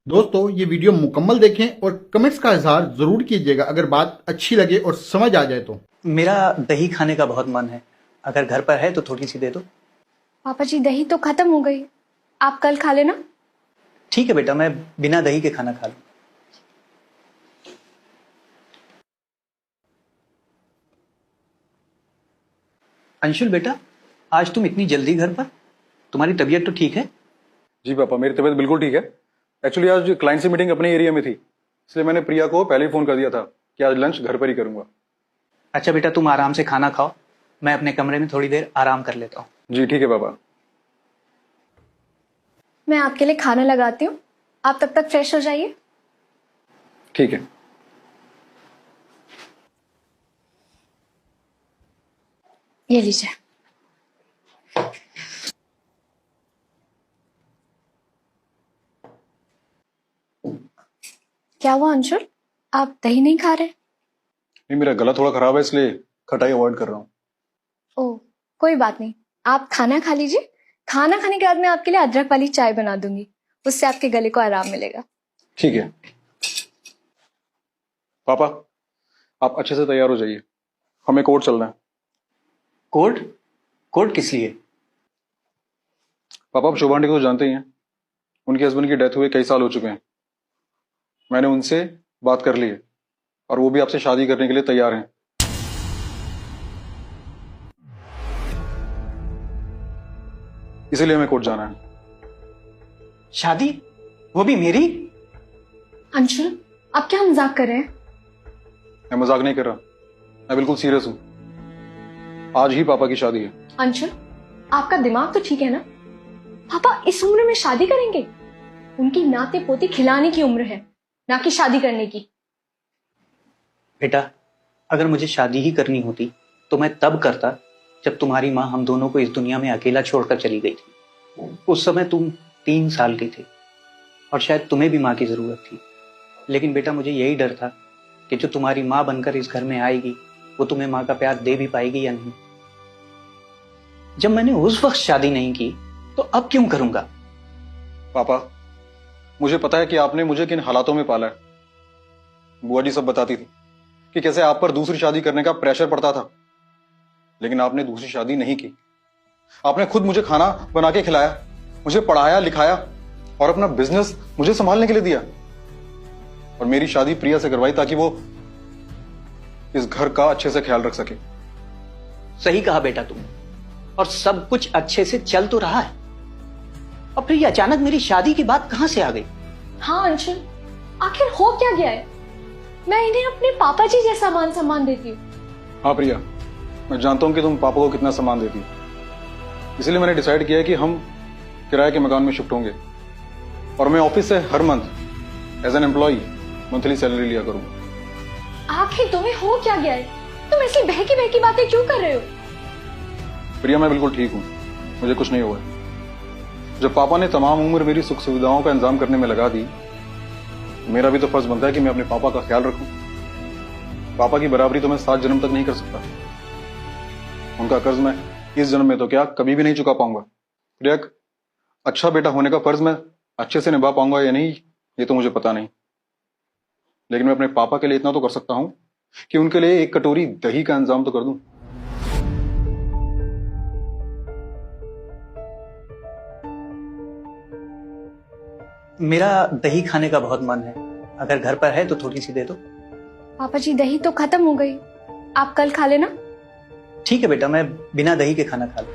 दोस्तों ये वीडियो मुकम्मल देखें और कमेंट्स का इजहार जरूर कीजिएगा अगर बात अच्छी लगे और समझ आ जाए तो। मेरा दही खाने का बहुत मन है, अगर घर पर है तो थोड़ी सी दे दो। पापा जी दही तो खत्म हो गई, आप कल खा लेना। ठीक है बेटा, मैं बिना दही के खाना खा लूं। अंशुल बेटा, आज तुम इतनी जल्दी घर पर? तुम्हारी तबीयत तो ठीक है? जी पापा, मेरी तबीयत बिल्कुल ठीक है। एक्चुअली आज क्लाइंट से मीटिंग अपने एरिया में थी, इसलिए मैंने प्रिया को पहले ही फोन कर दिया था कि आज लंच घर पर ही करूंगा। अच्छा बेटा, तुम आराम से खाना खाओ, मैं अपने कमरे में थोड़ी देर आराम कर लेता हूँ। जी ठीक है पापा। मैं आपके लिए खाना लगाती हूँ, आप तब तक फ्रेश हो जाइए। ठीक है। ये लीजिए। क्या हुआ अंशुल, आप दही नहीं खा रहे? नहीं, मेरा गला थोड़ा खराब है इसलिए खटाई अवॉइड कर रहा हूँ। ओह कोई बात नहीं, आप खाना खा लीजिए। खाना खाने के बाद मैं आपके लिए अदरक वाली चाय बना दूंगी, उससे आपके गले को आराम मिलेगा। ठीक है पापा, आप अच्छे से तैयार हो जाइए, हमें कोर्ट चलना है। कोर्ट? कोर्ट किस लिए? पापा, आप शोभा आंटी को तो जानते ही हैं, उनके हस्बैंड की डेथ हुए कई साल हो चुके हैं। मैंने उनसे बात कर ली है और वो भी आपसे शादी करने के लिए तैयार हैं। इसीलिए हमें कोर्ट जाना है। शादी? वो भी मेरी? अंशुल आप क्या मजाक कर रहे हैं? मैं मजाक नहीं कर रहा, मैं बिल्कुल सीरियस हूं। आज ही पापा की शादी है। अंशुल आपका दिमाग तो ठीक है ना? पापा इस उम्र में शादी करेंगे? उनकी नाते पोते खिलाने की उम्र है, ना कि शादी करने की। बेटा, अगर मुझे शादी ही करनी होती तो मैं तब करता जब तुम्हारी माँ हम दोनों को इस दुनिया में अकेला छोड़कर चली गई थी। उस समय तुम 3 साल के थे और शायद तुम्हें भी माँ की जरूरत थी। लेकिन बेटा, मुझे यही डर था कि जो तुम्हारी माँ बनकर इस घर में आएगी वो तुम्हें माँ का प्यार दे भी पाएगी या नहीं। जब मैंने उस वक्त शादी नहीं की तो अब क्यों करूंगा? पापा, मुझे पता है कि आपने मुझे किन हालातों में पाला है। बुआ जी सब बताती थी कि कैसे आप पर दूसरी शादी करने का प्रेशर पड़ता था, लेकिन आपने दूसरी शादी नहीं की। आपने खुद मुझे खाना बना के खिलाया, मुझे पढ़ाया लिखाया और अपना बिजनेस मुझे संभालने के लिए दिया। और मेरी शादी प्रिया से करवाई ताकि वो इस घर का अच्छे से ख्याल रख सके। सही कहा बेटा तुमने, और सब कुछ अच्छे से चल तो रहा है, और फिर ये अचानक मेरी शादी की बात कहां से आ गई? हाँ अंशुल, आखिर हो क्या गया है? मैं इन्हें अपने पापा जी जैसा मान सम्मान देती हूँ। हाँ प्रिया, मैं जानता हूं कि तुम पापा को कितना सम्मान देती हो, इसलिए मैंने डिसाइड किया है कि हम किराए के मकान में शिफ्ट होंगे और मैं ऑफिस से हर month as an employ monthly salary लिया करूंगा। आखिर तुम्हें हो क्या गया है? तुम ऐसी बहकी बहकी बातें क्यों कर रहे हो? प्रिया, मैं बिल्कुल ठीक हूं, मुझे कुछ नहीं हुआ है। जब पापा ने तमाम उम्र मेरी सुख सुविधाओं का इंतजाम करने में लगा दी, मेरा भी तो फर्ज बनता है कि मैं अपने पापा का ख्याल रखूं। पापा की बराबरी तो मैं 7 जन्म तक नहीं कर सकता, उनका कर्ज मैं इस जन्म में तो क्या कभी भी नहीं चुका पाऊंगा। प्रिया, अच्छा बेटा होने का फर्ज मैं अच्छे से निभा पाऊंगा या नहीं ये तो मुझे पता नहीं, लेकिन मैं अपने पापा के लिए इतना तो कर सकता हूं कि उनके लिए एक कटोरी दही का इंतजाम तो कर दूं। मेरा दही खाने का बहुत मन है, अगर घर पर है तो थोड़ी सी दे दो। पापा जी दही तो खत्म हो गई, आप कल खा लेना। ठीक है बेटा, मैं बिना दही के खाना खा लूं।